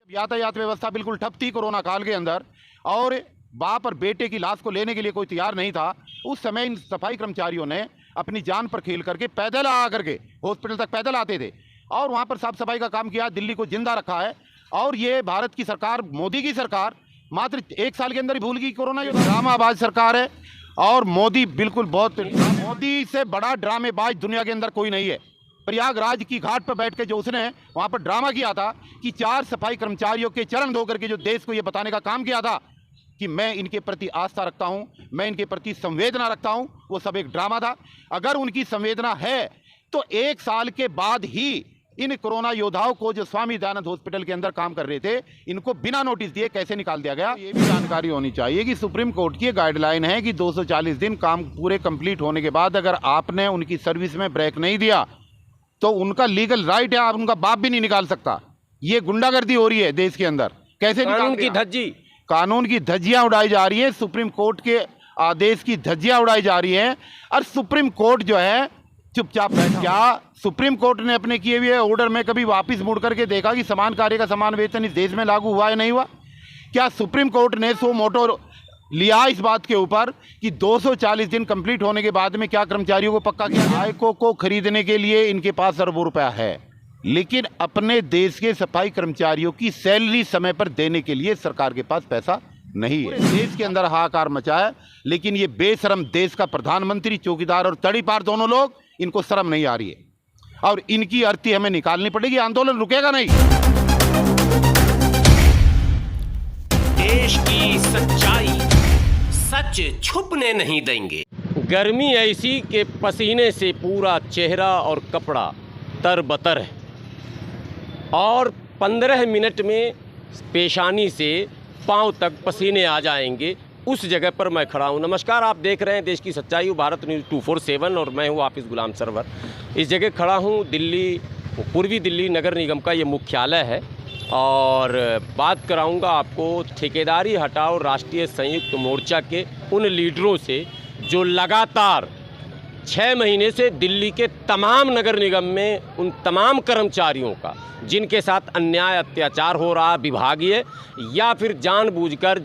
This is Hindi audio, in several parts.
यातायात व्यवस्था बिल्कुल ठप थी कोरोना काल के अंदर, और बाप और बेटे की लाश को लेने के लिए कोई तैयार नहीं था। उस समय इन सफाई कर्मचारियों ने अपनी जान पर खेल करके पैदल आ करके हॉस्पिटल तक पैदल आते थे और वहाँ पर साफ सफाई का काम किया, दिल्ली को जिंदा रखा है। और ये भारत की सरकार, मोदी की सरकार मात्र 1 साल के अंदर ही भूल गई कोरोना। जो ड्रामाबाज सरकार है, और मोदी बिल्कुल बहुत, मोदी से बड़ा ड्रामेबाज दुनिया के अंदर कोई नहीं है। प्रयागराज की घाट पर बैठ के जो उसने वहाँ पर ड्रामा किया था कि 4 सफाई कर्मचारियों के चरण धो करके जो देश को ये बताने का काम किया था कि मैं इनके प्रति आस्था रखता हूँ, मैं इनके प्रति संवेदना रखता हूँ, वो सब एक ड्रामा था। अगर उनकी संवेदना है तो 1 साल के बाद ही इन कोरोना योद्धाओं को जो स्वामी दयानंद हॉस्पिटल के अंदर काम कर रहे थे, इनको बिना नोटिस दिए कैसे निकाल दिया गया, ये भी जानकारी होनी चाहिए कि सुप्रीम कोर्ट की गाइडलाइन है कि 240 दिन काम पूरे कंप्लीट होने के बाद अगर आपने उनकी सर्विस में ब्रेक नहीं दिया तो उनका लीगल राइट है, आप उनका बाप भी नहीं निकाल सकता। ये गुंडागर्दी हो रही है देश के अंदर, कैसे कानून की धज्जियां उड़ाई जा रही है, सुप्रीम कोर्ट के आदेश की धज्जियां उड़ाई जा रही हैं। और सुप्रीम कोर्ट जो है चुपचाप बैठा। क्या सुप्रीम कोर्ट ने अपने किए हुए ऑर्डर में कभी वापस मुड़ करके देखा कि समान कार्य का समान वेतन इस देश में लागू हुआ है नहीं हुआ? क्या सुप्रीम कोर्ट ने सो मोटो लिया इस बात के ऊपर कि 240 दिन कंप्लीट होने के बाद में क्या कर्मचारियों को पक्का किया? बाइकों को खरीदने के लिए इनके पास अरबों रुपया है, लेकिन अपने देश के सफाई कर्मचारियों की सैलरी समय पर देने के लिए सरकार के पास पैसा नहीं है। देश के अंदर हाहाकार मचा है, लेकिन ये बेशरम देश का प्रधानमंत्री, चौकीदार और तड़ीपार दोनों लोग, इनको शर्म नहीं आ रही है और इनकी अर्थी हमें निकालनी पड़ेगी। आंदोलन रुकेगा नहीं। देश की सच्चाई सच छुपने नहीं देंगे। गर्मी ऐसी कि पसीने से पूरा चेहरा और कपड़ा तरबतर है और 15 मिनट में पेशानी से पांव तक पसीने आ जाएंगे। उस जगह पर मैं खड़ा हूँ। नमस्कार, आप देख रहे हैं देश की सच्चाई, भारत न्यूज़ 247 और मैं हूँ हाफिज़ गुलाम सरवर। इस जगह खड़ा हूँ, दिल्ली, पूर्वी दिल्ली नगर निगम का ये मुख्यालय है और बात कराऊंगा आपको ठेकेदारी हटाओ राष्ट्रीय संयुक्त मोर्चा के उन लीडरों से जो लगातार 6 महीने से दिल्ली के तमाम नगर निगम में उन तमाम कर्मचारियों का जिनके साथ अन्याय अत्याचार हो रहा विभागीय या फिर जानबूझकर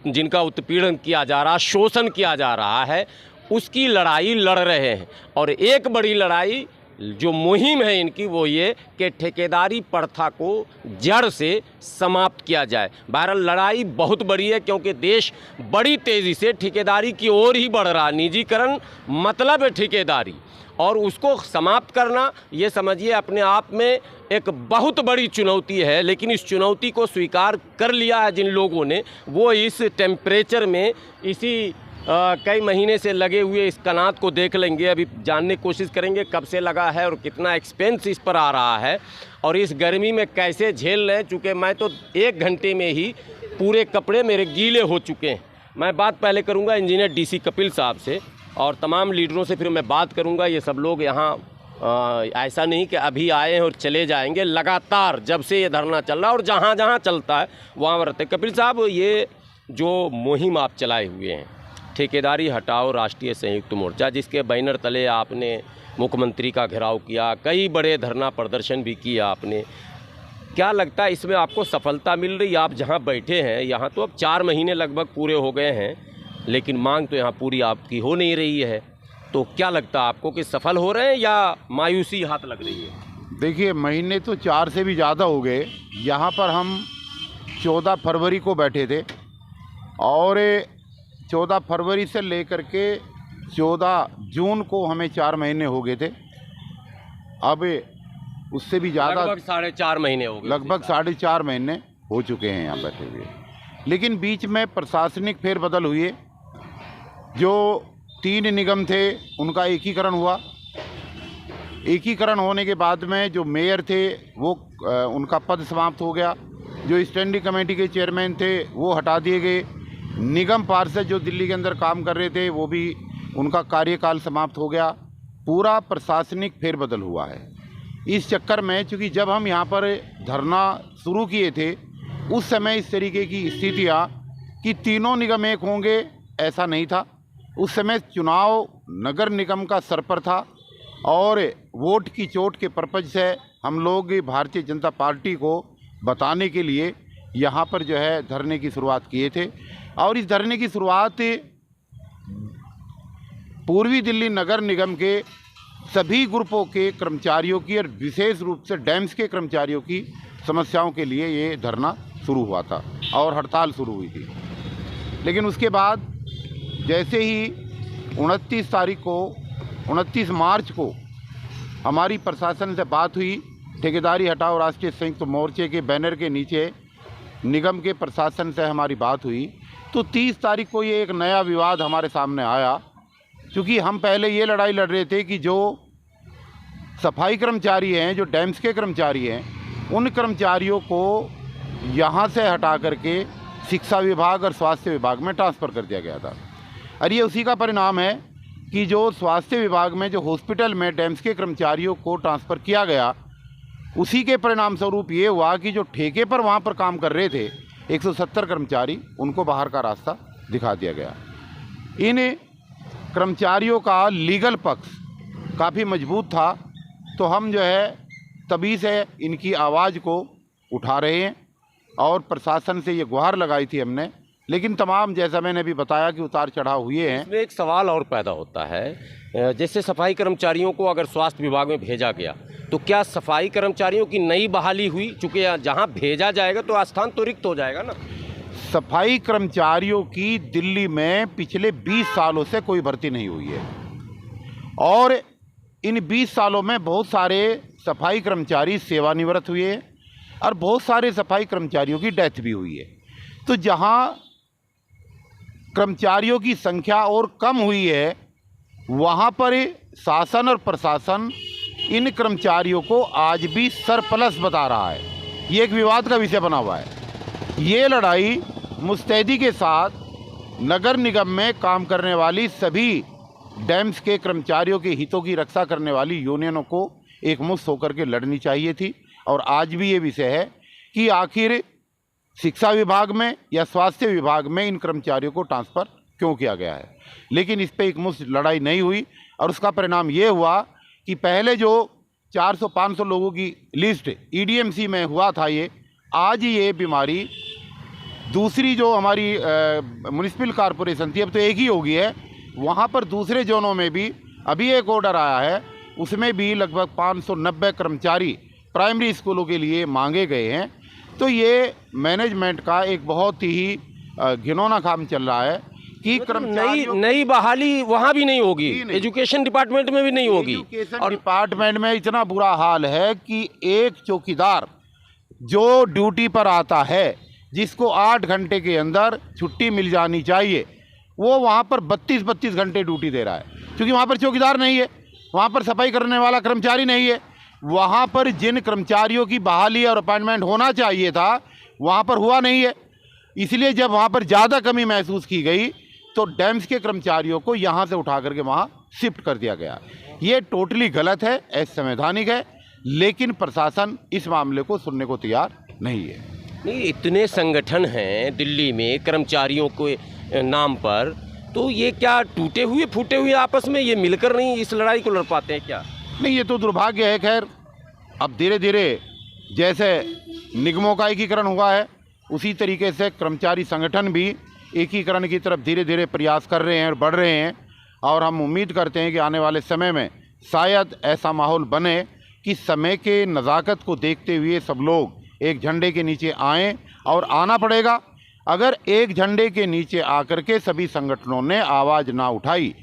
जिनका उत्पीड़न किया जा रहा, शोषण किया जा रहा है, उसकी लड़ाई लड़ रहे हैं। और एक बड़ी लड़ाई जो मुहिम है इनकी वो ये कि ठेकेदारी प्रथा को जड़ से समाप्त किया जाए। बहरहाल लड़ाई बहुत बड़ी है क्योंकि देश बड़ी तेज़ी से ठेकेदारी की ओर ही बढ़ रहा। निजीकरण मतलब है ठेकेदारी, और उसको समाप्त करना ये समझिए अपने आप में एक बहुत बड़ी चुनौती है। लेकिन इस चुनौती को स्वीकार कर लिया है जिन लोगों ने, वो इस टेम्परेचर में इसी कई महीने से लगे हुए इस कनात को देख लेंगे। अभी जानने की कोशिश करेंगे कब से लगा है और कितना एक्सपेंस इस पर आ रहा है और इस गर्मी में कैसे झेल रहे हैं। चूँकि मैं तो 1 घंटे में ही पूरे कपड़े मेरे गीले हो चुके हैं। मैं बात पहले करूंगा इंजीनियर डीसी कपिल साहब से और तमाम लीडरों से, फिर मैं बात करूंगा। ये सब लोग यहाँ ऐसा नहीं कि अभी आए हैं और चले जाएंगे, लगातार जब से ये धरना चल रहा है और जहाँ जहाँ चलता है वहाँ रहते। कपिल साहब, ये जो मुहिम आप चलाए हुए हैं ठेकेदारी हटाओ राष्ट्रीय संयुक्त मोर्चा, जिसके बैनर तले आपने मुख्यमंत्री का घेराव किया, कई बड़े धरना प्रदर्शन भी किया आपने, क्या लगता है इसमें आपको सफलता मिल रही? आप जहां बैठे हैं यहाँ तो अब 4 महीने लगभग पूरे हो गए हैं, लेकिन मांग तो यहाँ पूरी आपकी हो नहीं रही है। तो क्या लगता है आपको कि सफल हो रहे हैं या मायूसी हाथ लग रही है? देखिए, महीने तो 4 से भी ज़्यादा हो गए। यहाँ पर हम 14 फरवरी को बैठे थे और 14 फरवरी से लेकर के 14 जून को हमें 4 महीने हो गए थे। अब उससे भी ज़्यादा, लगभग 4.5 महीने हो गए, लगभग 4.5 महीने हो चुके हैं यहाँ बैठे हुए। लेकिन बीच में प्रशासनिक फेरबदल हुए। जो 3 निगम थे उनका एकीकरण हुआ। एकीकरण होने के बाद में जो मेयर थे वो उनका पद समाप्त हो गया। जो स्टैंडिंग कमेटी के चेयरमैन थे वो हटा दिए गए। निगम पार्षद जो दिल्ली के अंदर काम कर रहे थे वो भी, उनका कार्यकाल समाप्त हो गया। पूरा प्रशासनिक फेरबदल हुआ है। इस चक्कर में चूँकि जब हम यहाँ पर धरना शुरू किए थे उस समय इस तरीके की स्थितियाँ कि तीनों निगम एक होंगे ऐसा नहीं था। उस समय चुनाव नगर निगम का सर पर था और वोट की चोट के पर्पज से हम लोग भारतीय जनता पार्टी को बताने के लिए यहाँ पर जो है धरने की शुरुआत किए थे। और इस धरने की शुरुआत पूर्वी दिल्ली नगर निगम के सभी ग्रुपों के कर्मचारियों की और विशेष रूप से डैम्स के कर्मचारियों की समस्याओं के लिए ये धरना शुरू हुआ था और हड़ताल शुरू हुई थी। लेकिन उसके बाद जैसे ही 29 मार्च को हमारी प्रशासन से बात हुई, ठेकेदारी हटाओ राष्ट्रीय संयुक्त मोर्चे के बैनर के नीचे निगम के प्रशासन से हमारी बात हुई, तो 30 तारीख को ये एक नया विवाद हमारे सामने आया। क्योंकि हम पहले ये लड़ाई लड़ रहे थे कि जो सफाई कर्मचारी हैं, जो डैम्स के कर्मचारी हैं, उन कर्मचारियों को यहाँ से हटा करके शिक्षा विभाग और स्वास्थ्य विभाग में ट्रांसफ़र कर दिया गया था। और ये उसी का परिणाम है कि जो स्वास्थ्य विभाग में जो हॉस्पिटल में डैम्स के कर्मचारियों को ट्रांसफ़र किया गया, उसी के परिणाम स्वरूप ये हुआ कि जो ठेके पर वहाँ पर काम कर रहे थे 170 कर्मचारी, उनको बाहर का रास्ता दिखा दिया गया। इन कर्मचारियों का लीगल पक्ष काफ़ी मजबूत था, तो हम जो है तभी से इनकी आवाज़ को उठा रहे हैं और प्रशासन से ये गुहार लगाई थी हमने। लेकिन तमाम, जैसा मैंने अभी बताया कि उतार चढ़ाव हुए हैं। इसमें एक सवाल और पैदा होता है, जैसे सफाई कर्मचारियों को अगर स्वास्थ्य विभाग में भेजा गया तो क्या सफाई कर्मचारियों की नई बहाली हुई? चूँकि जहाँ भेजा जाएगा तो स्थान तो रिक्त हो जाएगा ना। सफाई कर्मचारियों की दिल्ली में पिछले 20 सालों से कोई भर्ती नहीं हुई है और इन 20 सालों में बहुत सारे सफाई कर्मचारी सेवानिवृत्त हुए और बहुत सारे सफाई कर्मचारियों की डेथ भी हुई है। तो जहां कर्मचारियों की संख्या और कम हुई है, वहां पर शासन और प्रशासन इन कर्मचारियों को आज भी सरप्लस बता रहा है। ये एक विवाद का विषय बना हुआ है। ये लड़ाई मुस्तैदी के साथ नगर निगम में काम करने वाली सभी डैम्स के कर्मचारियों के हितों की रक्षा करने वाली यूनियनों को एकमुश्त होकर के लड़नी चाहिए थी। और आज भी ये विषय है कि आखिर शिक्षा विभाग में या स्वास्थ्य विभाग में इन कर्मचारियों को ट्रांसफ़र क्यों किया गया है। लेकिन इस पर एकमुश्त लड़ाई नहीं हुई और उसका परिणाम ये हुआ कि पहले जो 400-500 लोगों की लिस्ट ईडीएमसी में हुआ था, ये आज ये बीमारी दूसरी जो हमारी म्युनिसिपल कॉरपोरेशन थी, अब तो एक ही हो गई है, वहाँ पर दूसरे जोनों में भी अभी एक ऑर्डर आया है, उसमें भी लगभग 590 कर्मचारी प्राइमरी स्कूलों के लिए मांगे गए हैं। तो ये मैनेजमेंट का एक बहुत ही घिनौना काम चल रहा है कि नई बहाली वहाँ भी नहीं होगी, एजुकेशन डिपार्टमेंट में भी नहीं होगी। और डिपार्टमेंट में इतना बुरा हाल है कि एक चौकीदार जो ड्यूटी पर आता है, जिसको 8 घंटे के अंदर छुट्टी मिल जानी चाहिए, वो वहाँ पर 32 घंटे ड्यूटी दे रहा है। क्योंकि वहाँ पर चौकीदार नहीं है, वहाँ पर सफाई करने वाला कर्मचारी नहीं है, वहाँ पर जिन कर्मचारियों की बहाली और अपॉइंटमेंट होना चाहिए था वहाँ पर हुआ नहीं है। इसलिए जब वहाँ पर ज़्यादा कमी महसूस की गई तो डैम्स के कर्मचारियों को यहाँ से उठा करके वहाँ शिफ्ट कर दिया गया। ये टोटली गलत है, असंवैधानिक है, लेकिन प्रशासन इस मामले को सुनने को तैयार नहीं है। नहीं, इतने संगठन हैं दिल्ली में कर्मचारियों के नाम पर, तो ये क्या टूटे हुए फूटे हुए आपस में ये मिलकर नहीं इस लड़ाई को लड़ पाते हैं क्या? नहीं, ये तो दुर्भाग्य है। खैर, अब धीरे धीरे जैसे निगमों का एकीकरण हुआ है, उसी तरीके से कर्मचारी संगठन भी एकीकरण की तरफ धीरे धीरे प्रयास कर रहे हैं और बढ़ रहे हैं। और हम उम्मीद करते हैं कि आने वाले समय में शायद ऐसा माहौल बने कि समय के नज़ाकत को देखते हुए सब लोग एक झंडे के नीचे आएँ। और आना पड़ेगा। अगर एक झंडे के नीचे आकर के सभी संगठनों ने आवाज़ ना उठाई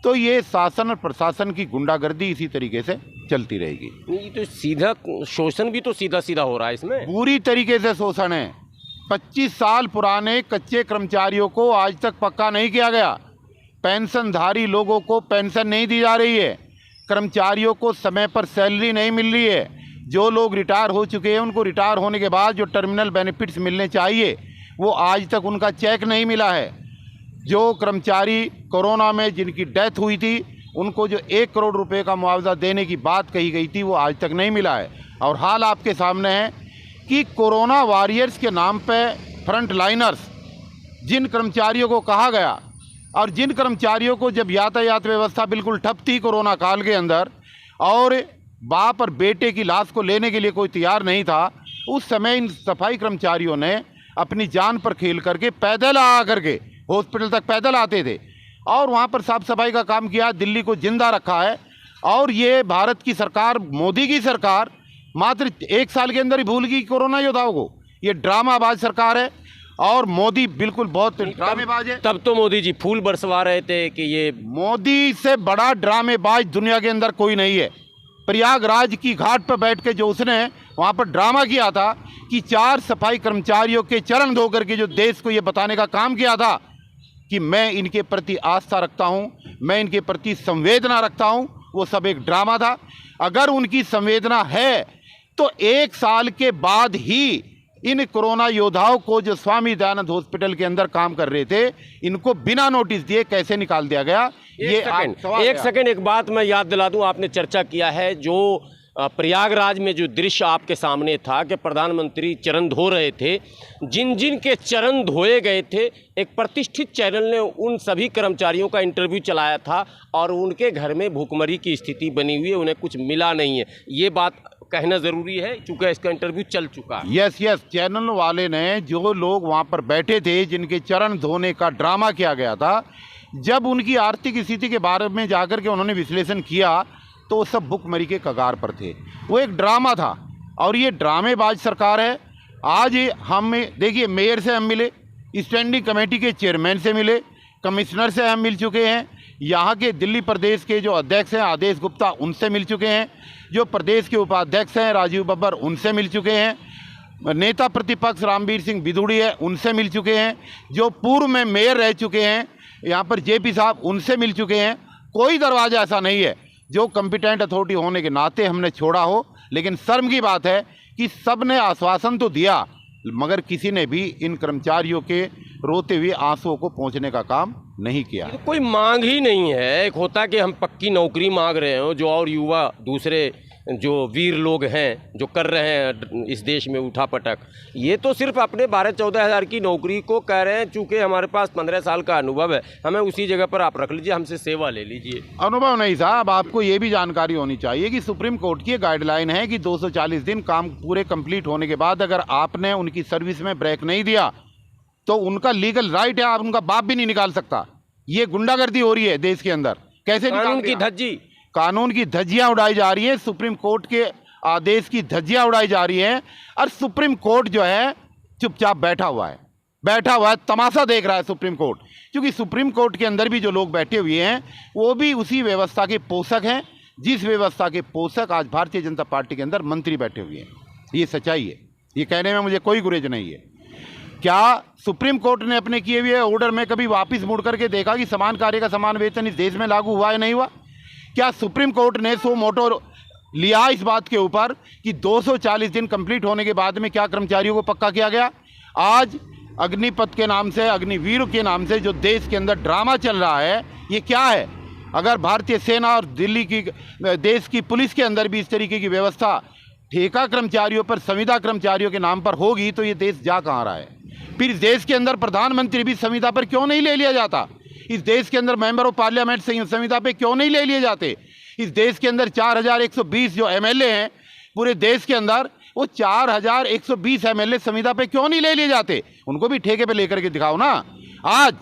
तो ये शासन और प्रशासन की गुंडागर्दी इसी तरीके से चलती रहेगी। ये तो सीधा शोषण भी तो सीधा सीधा हो रहा है इसमें। पूरी तरीके से शोषण है। 25 साल पुराने कच्चे कर्मचारियों को आज तक पक्का नहीं किया गया। पेंशनधारी लोगों को पेंशन नहीं दी जा रही है। कर्मचारियों को समय पर सैलरी नहीं मिल रही है। जो लोग रिटायर हो चुके हैं उनको रिटायर होने के बाद जो टर्मिनल बेनिफिट्स मिलने चाहिए वो आज तक उनका चेक नहीं मिला है। जो कर्मचारी कोरोना में जिनकी डेथ हुई थी उनको जो 1 करोड़ रुपए का मुआवजा देने की बात कही गई थी वो आज तक नहीं मिला है। और हाल आपके सामने है कि कोरोना वॉरियर्स के नाम पे फ्रंट लाइनर्स जिन कर्मचारियों को कहा गया और जिन कर्मचारियों को जब यातायात व्यवस्था बिल्कुल ठप थी कोरोना काल के अंदर और बाप और बेटे की लाश को लेने के लिए कोई तैयार नहीं था, उस समय इन सफाई कर्मचारियों ने अपनी जान पर खेल करके पैदल आ करके हॉस्पिटल तक पैदल आते थे और वहाँ पर साफ सफाई का काम किया, दिल्ली को जिंदा रखा है। और ये भारत की सरकार, मोदी की सरकार मात्र 1 साल के अंदर ही भूल गई कोरोना योद्धाओं को। ये ड्रामाबाज सरकार है और मोदी बिल्कुल बहुत ड्रामेबाज है। तब तो मोदी जी फूल बरसवा रहे थे कि ये मोदी से बड़ा ड्रामेबाज दुनिया के अंदर कोई नहीं है। प्रयागराज की घाट पर बैठ के जो उसने वहाँ पर ड्रामा किया था कि 4 सफाई कर्मचारियों के चरण धो करके जो देश को ये बताने का काम किया था कि मैं इनके प्रति आस्था रखता हूँ, मैं इनके प्रति संवेदना रखता हूँ, वो सब एक ड्रामा था। अगर उनकी संवेदना है तो 1 साल के बाद ही इन कोरोना योद्धाओं को जो स्वामी दयानंद हॉस्पिटल के अंदर काम कर रहे थे, इनको बिना नोटिस दिए कैसे निकाल दिया गया? एक सेकंड एक बात मैं याद दिला दूं, आपने चर्चा किया है जो प्रयागराज में जो दृश्य आपके सामने था कि प्रधानमंत्री चरण धो रहे थे, जिन जिन के चरण धोए गए थे, एक प्रतिष्ठित चैनल ने उन सभी कर्मचारियों का इंटरव्यू चलाया था और उनके घर में भूखमरी की स्थिति बनी हुई है, उन्हें कुछ मिला नहीं है। ये बात कहना ज़रूरी है चूँकि इसका इंटरव्यू चल चुका है। यस, चैनल वाले ने, जो लोग वहाँ पर बैठे थे जिनके चरण धोने का ड्रामा किया गया था, जब उनकी आर्थिक स्थिति के बारे में जाकर के उन्होंने विश्लेषण किया तो सब भुखमरी के कगार पर थे। वो एक ड्रामा था और ये ड्रामेबाज सरकार है। आज हम देखिए, मेयर से हम मिले, स्टैंडिंग कमेटी के चेयरमैन से मिले, कमिश्नर से हम मिल चुके हैं, यहाँ के दिल्ली प्रदेश के जो अध्यक्ष हैं आदेश गुप्ता, उनसे मिल चुके हैं, जो प्रदेश के उपाध्यक्ष हैं राजीव बब्बर, उनसे मिल चुके हैं, नेता प्रतिपक्ष रामवीर सिंह बिधूड़ी है, उनसे मिल चुके हैं, जो पूर्व में मेयर रह चुके हैं यहाँ पर जेपी साहब, उनसे मिल चुके हैं। कोई दरवाज़ा ऐसा नहीं है जो कॉम्पिटेंट अथॉरिटी होने के नाते हमने छोड़ा हो। लेकिन शर्म की बात है कि सब ने आश्वासन तो दिया मगर किसी ने भी इन कर्मचारियों के रोते हुए आंसुओं को पहुंचने का काम नहीं किया। तो कोई मांग ही नहीं है। एक होता है कि हम पक्की नौकरी मांग रहे हो, जो और युवा दूसरे जो वीर लोग हैं जो कर रहे हैं इस देश में उठापटक, ये तो सिर्फ अपने 12-14 हज़ार की नौकरी को कह रहे हैं। चूँकि हमारे पास 15 साल का अनुभव है, हमें उसी जगह पर आप रख लीजिए, हमसे सेवा ले लीजिए। अनुभव नहीं साहब, आपको ये भी जानकारी होनी चाहिए कि सुप्रीम कोर्ट की गाइडलाइन है कि 240 दिन काम पूरे कंप्लीट होने के बाद अगर आपने उनकी सर्विस में ब्रेक नहीं दिया तो उनका लीगल राइट है, आप उनका बाप भी नहीं निकाल सकता। ये गुंडागर्दी हो रही है देश के अंदर। कैसे कानून की धज्जियां उड़ाई जा रही है, सुप्रीम कोर्ट के आदेश की धज्जियां उड़ाई जा रही हैं और सुप्रीम कोर्ट जो है चुपचाप बैठा हुआ है, तमाशा देख रहा है सुप्रीम कोर्ट। क्योंकि सुप्रीम कोर्ट के अंदर भी जो लोग बैठे हुए हैं वो भी उसी व्यवस्था के पोषक हैं जिस व्यवस्था के पोषक आज भारतीय जनता पार्टी के अंदर मंत्री बैठे हुए हैं। ये सच्चाई है, ये कहने में मुझे कोई गुरेज नहीं है। क्या सुप्रीम कोर्ट ने अपने किए हुए ऑर्डर में कभी वापस मुड़ करके देखा कि समान कार्य का समान वेतन इस देश में लागू हुआ है नहीं हुआ? क्या सुप्रीम कोर्ट ने सो मोटो लिया इस बात के ऊपर कि 240 दिन कंप्लीट होने के बाद में क्या कर्मचारियों को पक्का किया गया? आज अग्निपथ के नाम से, अग्निवीर के नाम से जो देश के अंदर ड्रामा चल रहा है, ये क्या है? अगर भारतीय सेना और दिल्ली की देश की पुलिस के अंदर भी इस तरीके की व्यवस्था ठेका कर्मचारियों पर, संविदा कर्मचारियों के नाम पर होगी तो ये देश जा कहाँ रहा है? फिर इस देश के अंदर प्रधानमंत्री भी संविदा पर क्यों नहीं ले लिया जाता? इस देश के अंदर मेंबर ऑफ पार्लियामेंट संविदा पे क्यों नहीं ले लिए जाते? इस देश के अंदर 4120 जो एमएलए हैं पूरे देश के अंदर, वो 4120 एमएलए संविदा पे क्यों नहीं ले लिए जाते? उनको भी ठेके पे लेकर के दिखाओ ना। आज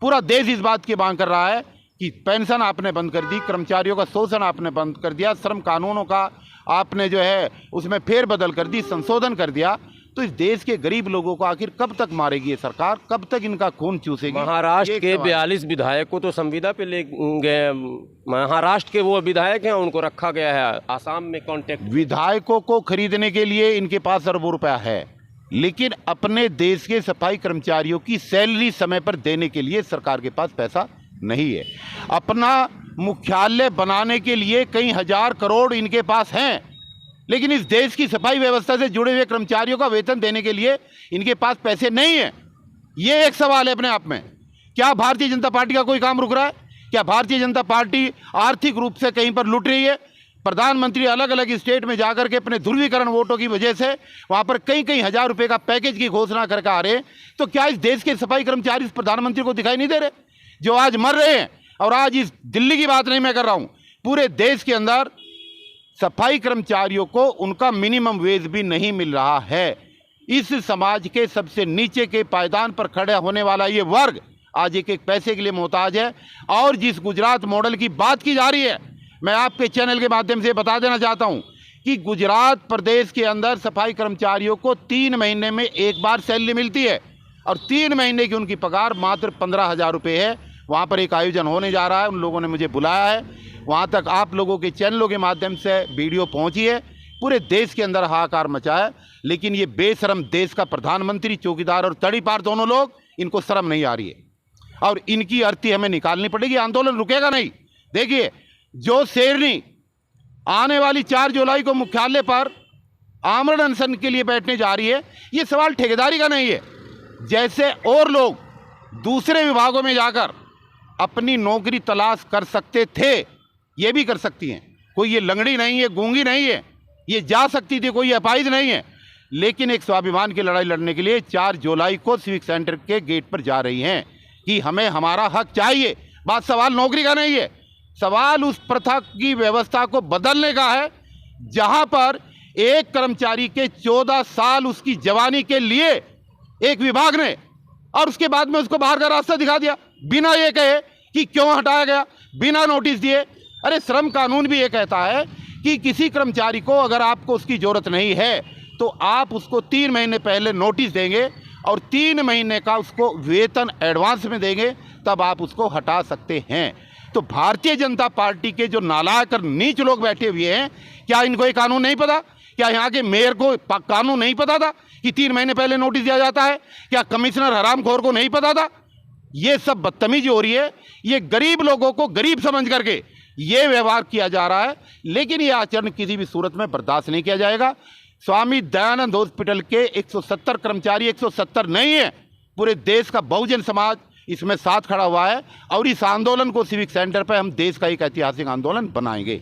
पूरा देश इस बात की मांग कर रहा है कि पेंशन आपने बंद कर दी, कर्मचारियों का शोषण आपने बंद कर दिया, श्रम कानूनों का आपने जो है उसमें फेरबदल कर दी, संशोधन कर दिया। तो इस देश के गरीब लोगों को आखिर कब तक मारेगी ये सरकार? कब तक इनका खून चूसेगी? महाराष्ट्र के 42 विधायकों तो संविदा पे ले गए। महाराष्ट्र के वो विधायक हैं, उनको रखा गया है आसाम में कॉन्टेक्ट। विधायकों को खरीदने के लिए इनके पास अरबों रुपया है, लेकिन अपने देश के सफाई कर्मचारियों की सैलरी समय पर देने के लिए सरकार के पास पैसा नहीं है। अपना मुख्यालय बनाने के लिए कई हजार करोड़ इनके पास हैं, लेकिन इस देश की सफाई व्यवस्था से जुड़े हुए कर्मचारियों का वेतन देने के लिए इनके पास पैसे नहीं है। ये एक सवाल है अपने आप में। क्या भारतीय जनता पार्टी का कोई काम रुक रहा है? क्या भारतीय जनता पार्टी आर्थिक रूप से कहीं पर लुट रही है? प्रधानमंत्री अलग अलग स्टेट में जाकर के अपने ध्रुवीकरण वोटों की वजह से वहाँ पर कई हजार रुपए का पैकेज की घोषणा करके आ रहे हैं। तो क्या इस देश के सफाई कर्मचारी इस प्रधानमंत्री को दिखाई नहीं दे रहे जो आज मर रहे हैं? और आज इस दिल्ली की बात नहीं मैं कर रहा हूँ, पूरे देश के अंदर सफाई कर्मचारियों को उनका मिनिमम वेज भी नहीं मिल रहा है। इस समाज के सबसे नीचे के पायदान पर खड़ा होने वाला ये वर्ग आज एक एक पैसे के लिए मोहताज है। और जिस गुजरात मॉडल की बात की जा रही है, मैं आपके चैनल के माध्यम से बता देना चाहता हूं कि गुजरात प्रदेश के अंदर सफाई कर्मचारियों को 3 महीने में एक बार सैलरी मिलती है और 3 महीने की उनकी पगार मात्र 15,000 रुपये है। वहाँ पर एक आयोजन होने जा रहा है, उन लोगों ने मुझे बुलाया है, वहाँ तक आप लोगों के चैनलों के माध्यम से वीडियो पहुँची है, पूरे देश के अंदर हाहाकार मचा है। लेकिन ये बेशरम देश का प्रधानमंत्री, चौकीदार और तड़ीपार दोनों लोग, इनको शर्म नहीं आ रही है और इनकी अर्थी हमें निकालनी पड़ेगी। आंदोलन रुकेगा नहीं। देखिए, जो शेरनी आने वाली 4 जुलाई को मुख्यालय पर आमरण अनशन के लिए बैठने जा रही है, ये सवाल ठेकेदारी का नहीं है। जैसे और लोग दूसरे विभागों में जाकर अपनी नौकरी तलाश कर सकते थे, ये भी कर सकती हैं। कोई ये लंगड़ी नहीं है, गूंगी नहीं है, ये जा सकती थी, कोई अपाहिज नहीं है। लेकिन एक स्वाभिमान की लड़ाई लड़ने के लिए 4 जुलाई को सिविक सेंटर के गेट पर जा रही हैं कि हमें हमारा हक चाहिए। बात सवाल नौकरी का नहीं है, सवाल उस प्रथा की व्यवस्था को बदलने का है जहां पर एक कर्मचारी के 14 साल उसकी जवानी के लिए एक विभाग ने, और उसके बाद में उसको बाहर का रास्ता दिखा दिया बिना ये कहे कि क्यों हटाया गया, बिना नोटिस दिए। अरे श्रम कानून भी ये कहता है कि किसी कर्मचारी को अगर आपको उसकी ज़रूरत नहीं है तो आप उसको 3 महीने पहले नोटिस देंगे और 3 महीने का उसको वेतन एडवांस में देंगे, तब आप उसको हटा सकते हैं। तो भारतीय जनता पार्टी के जो नालायक और नीच लोग बैठे हुए हैं, क्या इनको ये कानून नहीं पता? क्या यहाँ के मेयर को कानून नहीं पता था कि 3 महीने पहले नोटिस दिया जाता है? क्या कमिश्नर हरामखोर को नहीं पता था? ये सब बदतमीजी हो रही है। ये गरीब लोगों को गरीब समझ करके ये व्यवहार किया जा रहा है, लेकिन ये आचरण किसी भी सूरत में बर्दाश्त नहीं किया जाएगा। स्वामी दयानंद हॉस्पिटल के 170 कर्मचारी 170 नहीं है, पूरे देश का बहुजन समाज इसमें साथ खड़ा हुआ है और इस आंदोलन को सिविक सेंटर पर हम देश का एक ऐतिहासिक आंदोलन बनाएंगे।